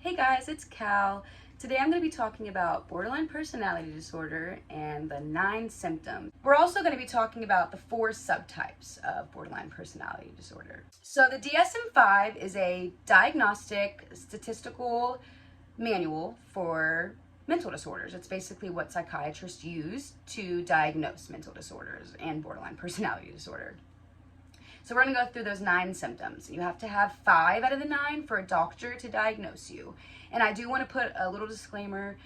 Hey guys, it's Cal. Today I'm going to be talking about borderline personality disorder and the 9 symptoms. We're also going to be talking about the 4 subtypes of borderline personality disorder. So the DSM-5 is a diagnostic statistical manual for mental disorders. It's basically what psychiatrists use to diagnose mental disorders and borderline personality disorder. So we're going to go through those 9 symptoms. You have to have 5 out of the 9 for a doctor to diagnose you. And I do want to put a little disclaimer.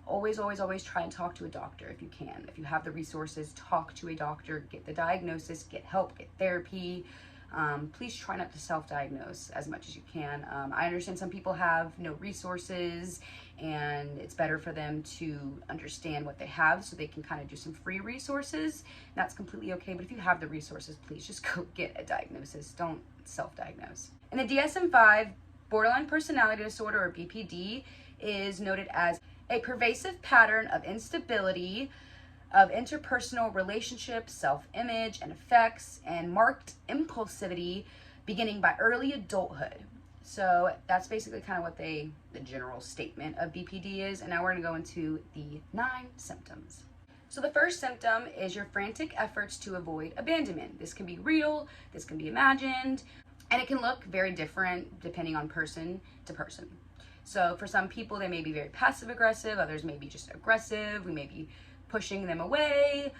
Always try and talk to a doctor if you can. If you have the resources, talk to a doctor, get the diagnosis, get help, get therapy. Please try not to self-diagnose as much as you can. I understand some people have no resources and it's better for them to understand what they have so they can kind of do some free resources. That's completely okay, but if you have the resources, please just go get a diagnosis. Don't self-diagnose. In the DSM-5, borderline personality disorder, or BPD, is noted as a pervasive pattern of instability of interpersonal relationships, self-image and effects, and marked impulsivity beginning by early adulthood. So that's basically kind of what the general statement of BPD is. And now we're going to go into the 9 symptoms. So the first symptom is your frantic efforts to avoid abandonment. This can be real, this can be imagined, and it can look very different depending on person to person. So for some people, they may be very passive aggressive, others may be just aggressive. We may be pushing them away.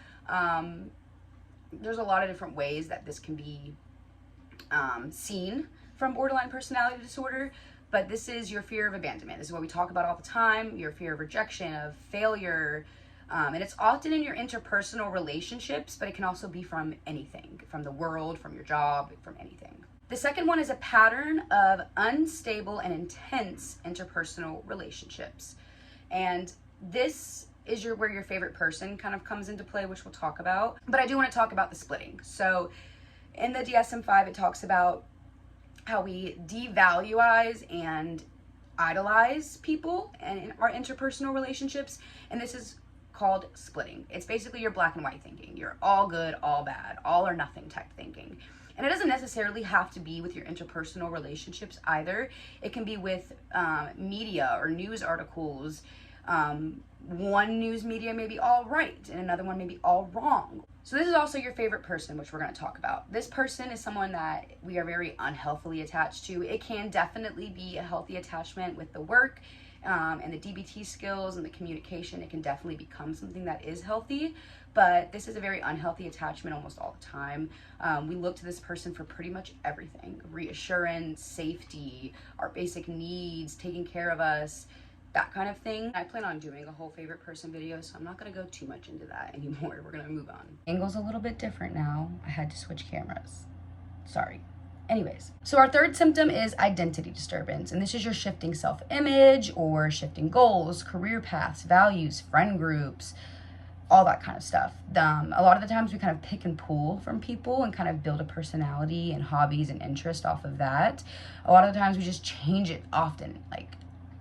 There's a lot of different ways that this can be seen from borderline personality disorder, but this is your fear of abandonment. This is what we talk about all the time, your fear of rejection, of failure, and it's often in your interpersonal relationships, but it can also be from anything, from the world, from your job, from anything. The second one is a pattern of unstable and intense interpersonal relationships, and this is where your favorite person kind of comes into play, which we'll talk about. But I do want to talk about the splitting. So in the DSM-5, it talks about how we devaluize and idolize people and in our interpersonal relationships. And this is called splitting. It's basically your black and white thinking. You're all good, all bad, all or nothing type thinking. And it doesn't necessarily have to be with your interpersonal relationships either. It can be with media or news articles. One news media may be all right and another one may be all wrong. So this is also your favorite person, which we're going to talk about. This person is someone that we are very unhealthily attached to. It can definitely be a healthy attachment with the work and the DBT skills and the communication. It can definitely become something that is healthy, but this is a very unhealthy attachment almost all the time. We look to this person for pretty much everything: reassurance, safety, our basic needs, taking care of us, that kind of thing. I plan on doing a whole favorite person video, so I'm not gonna go too much into that anymore. We're gonna move on. Angle's a little bit different now. I had to switch cameras. Sorry. Anyways, so our third symptom is identity disturbance, and this is your shifting self-image or shifting goals, career paths, values, friend groups, all that kind of stuff. A lot of the times we kind of pick and pull from people and kind of build a personality and hobbies and interest off of that. A lot of the times we just change it often, like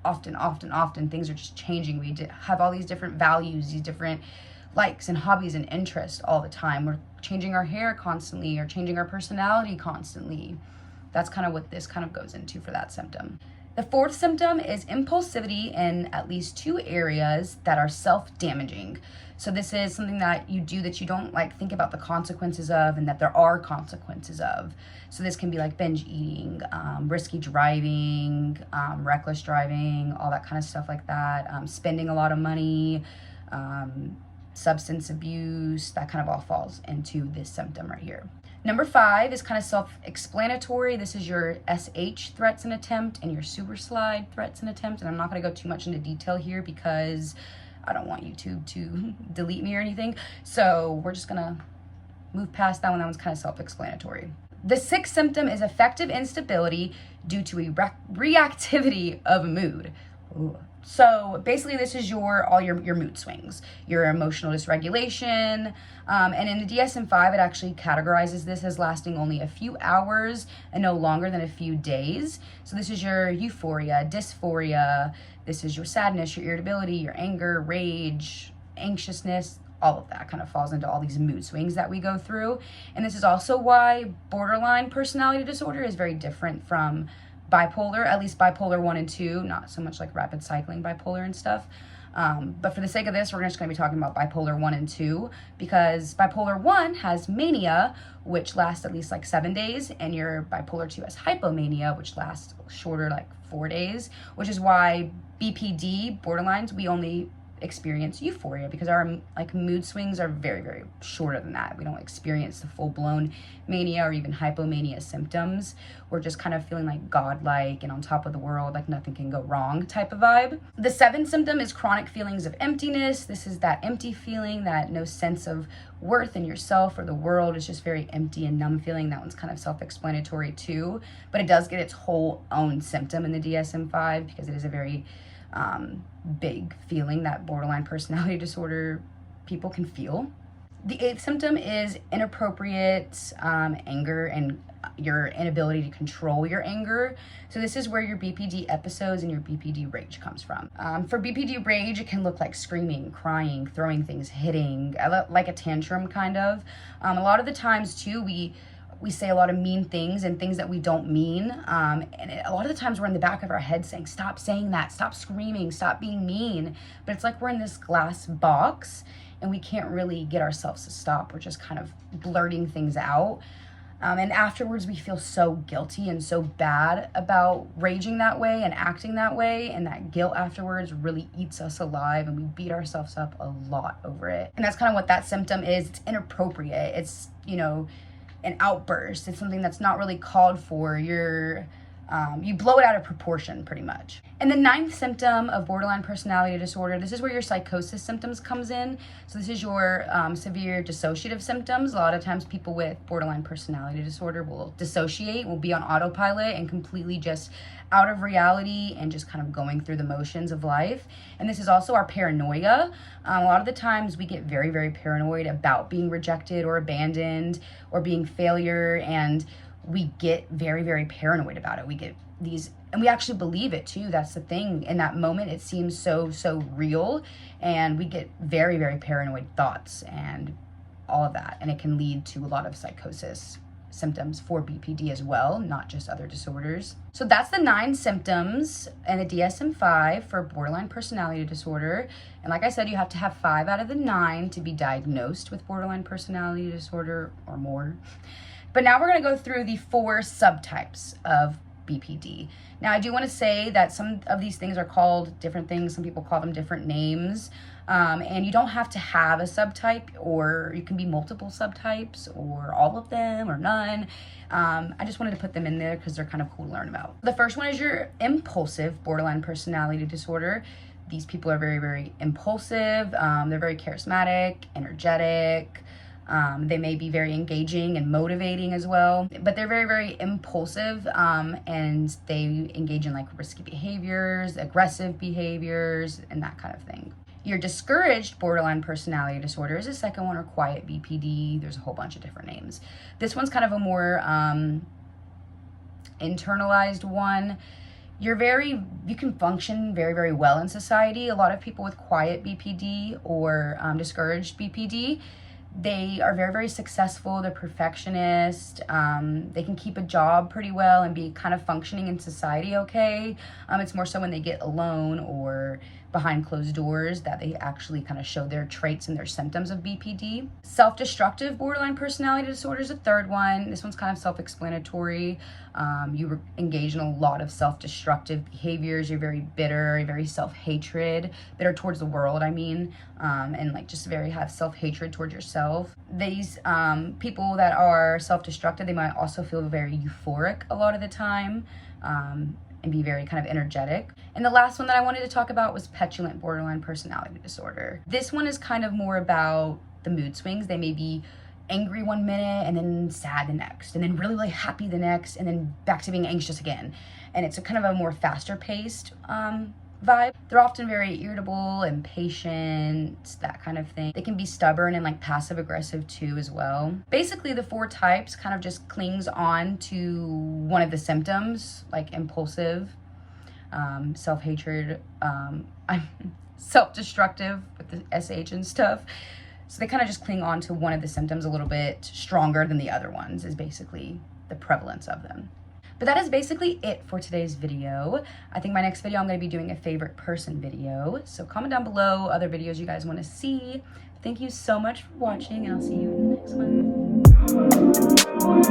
often things are just changing. We have all these different values, these different likes and hobbies and interests all the time. We're changing our hair constantly or changing our personality constantly. That's kind of what this kind of goes into for that symptom. The fourth symptom is impulsivity in at least 2 areas that are self-damaging. So this is something that you do that you don't like think about the consequences of, and that there are consequences of. So this can be like binge eating, risky driving, reckless driving, all that kind of stuff like that. Spending a lot of money, substance abuse, that kind of all falls into this symptom right here. Number 5 is kind of self-explanatory. This is your SH threats and attempt and your super slide threats and attempt. And I'm not going to go too much into detail here because I don't want YouTube to delete me or anything. So we're just going to move past that one. That one's kind of self-explanatory. The 6th symptom is affective instability due to a reactivity of mood. Ooh. So basically this is all your mood swings, your emotional dysregulation, and in the DSM-5 it actually categorizes this as lasting only a few hours and no longer than a few days. So this is your euphoria, dysphoria, this is your sadness, your irritability, your anger, rage, anxiousness, all of that kind of falls into all these mood swings that we go through. And this is also why borderline personality disorder is very different from bipolar, at least bipolar 1 and 2, not so much like rapid cycling bipolar and stuff. But for the sake of this, we're just going to be talking about bipolar 1 and 2, because bipolar 1 has mania, which lasts at least like 7 days, and your bipolar 2 has hypomania, which lasts shorter, like 4 days, which is why BPD, borderlines, we only experience euphoria, because our like mood swings are very, very shorter than that. We don't experience the full-blown mania or even hypomania symptoms. We're just kind of feeling like godlike and on top of the world, like nothing can go wrong type of vibe. The 7th symptom is chronic feelings of emptiness. This is that empty feeling, that no sense of worth in yourself or the world. Is just very empty and numb feeling. That one's kind of self-explanatory too, but it does get its whole own symptom in the DSM-5, because it is a very big feeling that borderline personality disorder people can feel. The 8th symptom is inappropriate anger and your inability to control your anger. So this is where your BPD episodes and your BPD rage comes from. For BPD rage, it can look like screaming, crying, throwing things, hitting, like a tantrum kind of. A lot of the times too, we say a lot of mean things and things that we don't mean. A lot of the times we're in the back of our head saying, stop saying that, stop screaming, stop being mean. But it's like we're in this glass box and we can't really get ourselves to stop. We're just kind of blurting things out. And afterwards we feel so guilty and so bad about raging that way and acting that way. And that guilt afterwards really eats us alive, and we beat ourselves up a lot over it. And that's kind of what that symptom is. It's inappropriate. It's, you know, an outburst. It's something that's not really called for. You blow it out of proportion pretty much. And the 9th symptom of borderline personality disorder, this is where your psychosis symptoms comes in. So this is your severe dissociative symptoms. A lot of times people with borderline personality disorder will dissociate, will be on autopilot and completely just out of reality and just kind of going through the motions of life. And this is also our paranoia. A lot of the times we get very, very paranoid about being rejected or abandoned or being failure, and we get very, very paranoid about it. We get these, and we actually believe it too. That's the thing. In that moment, it seems so, so real, and we get very, very paranoid thoughts and all of that. And it can lead to a lot of psychosis symptoms for BPD as well, not just other disorders. So that's the 9 symptoms in the DSM-5 for borderline personality disorder. And like I said, you have to have 5 out of the 9 to be diagnosed with borderline personality disorder or more. But now we're going to go through the 4 subtypes of BPD. Now, I do want to say that some of these things are called different things. Some people call them different names. And you don't have to have a subtype, or you can be multiple subtypes, or all of them, or none. I just wanted to put them in there because they're kind of cool to learn about. The first one is your impulsive borderline personality disorder. These people are very, very impulsive. They're very charismatic, energetic. They may be very engaging and motivating as well, but they're very, very impulsive, and they engage in like risky behaviors, aggressive behaviors, and that kind of thing. Your discouraged borderline personality disorder is the second one, or quiet BPD. There's a whole bunch of different names. This one's kind of a more internalized one. You can function very, very well in society. A lot of people with quiet BPD or discouraged BPD, they are very, very successful. They're perfectionist. They can keep a job pretty well and be kind of functioning in society okay. It's more so when they get alone or behind closed doors that they actually kind of show their traits and their symptoms of BPD. Self-destructive borderline personality disorder is a third one. This one's kind of self-explanatory. You engage in a lot of self-destructive behaviors. You're very bitter, you're very self-hatred, bitter towards the world, I mean, and like just very have self-hatred towards yourself. These people that are self-destructive, they might also feel very euphoric a lot of the time, and be very kind of energetic. And the last one that I wanted to talk about was petulant borderline personality disorder. This one is kind of more about the mood swings. They may be angry one minute and then sad the next, and then really, really happy the next, and then back to being anxious again. And it's a kind of a more faster paced vibe. They're often very irritable, impatient, that kind of thing. They can be stubborn and like passive aggressive too as well. Basically the 4 types kind of just clings on to one of the symptoms, like impulsive, self-hatred, I'm self-destructive with the SH and stuff. So they kind of just cling on to one of the symptoms a little bit stronger than the other ones, is basically the prevalence of them. But that is basically it for today's video. I think my next video, I'm going to be doing a favorite person video. So comment down below other videos you guys want to see. Thank you so much for watching, and I'll see you in the next one.